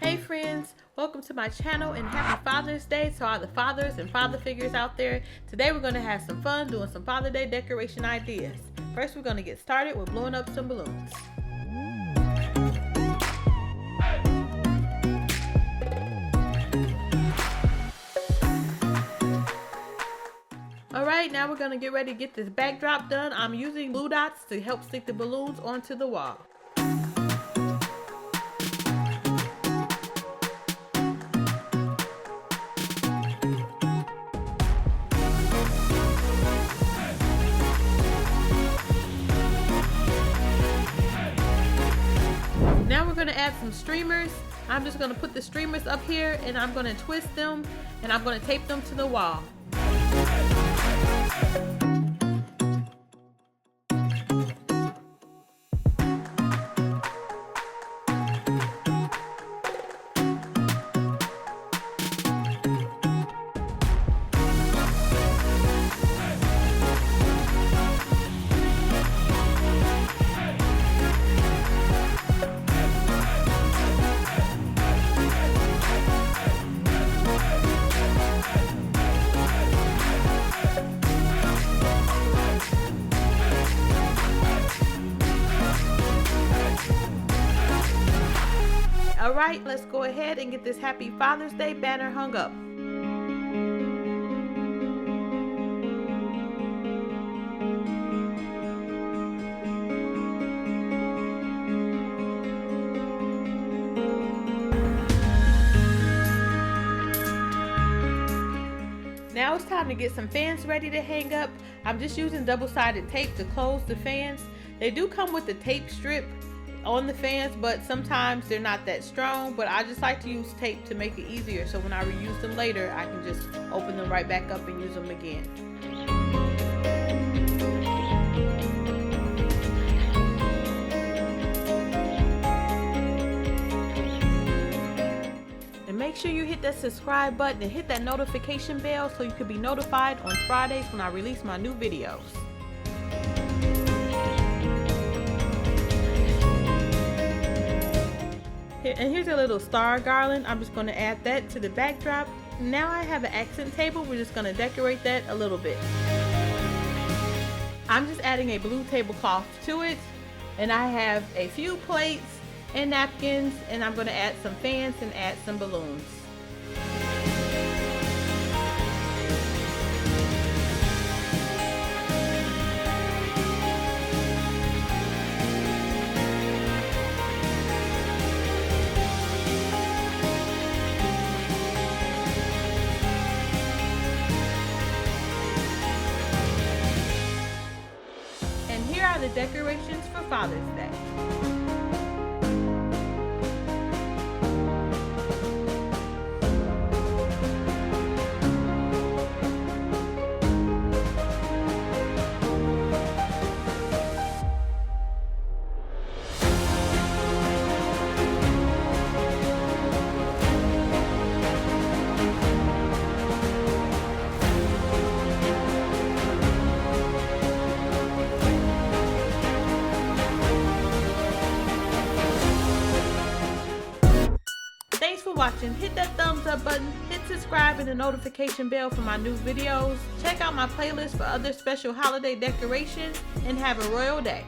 Hey friends, welcome to my channel and happy Father's Day to all the fathers and father figures out there. Today we're going to have some fun doing some Father's Day decoration ideas. First we're going to get started with blowing up some balloons. Alright, now we're going to get ready to get this backdrop done. I'm using glue dots to help stick the balloons onto the wall. Now we're going to add some streamers. I'm just going to put the streamers up here and I'm going to twist them and I'm going to tape them to the wall. Alright, let's go ahead and get this Happy Father's Day banner hung up. Now it's time to get some fans ready to hang up. I'm just using double-sided tape to close the fans. They do come with the tape strip on the fans, but sometimes they're not that strong, but I just like to use tape to make it easier, so when I reuse them later I can just open them right back up and use them again. And make sure you hit that subscribe button and hit that notification bell so you can be notified on Fridays when I release my new videos. And here's a little star garland. I'm just going to add that to the backdrop. Now I have an accent table. We're just going to decorate that a little bit. I'm just adding a blue tablecloth to it. And I have a few plates and napkins. And I'm going to add some fans and add some balloons. Here are the decorations for Father's Day. Thanks for watching. Hit that thumbs up button, hit subscribe and the notification bell for my new videos. Check out my playlist for other special holiday decorations and have a royal day.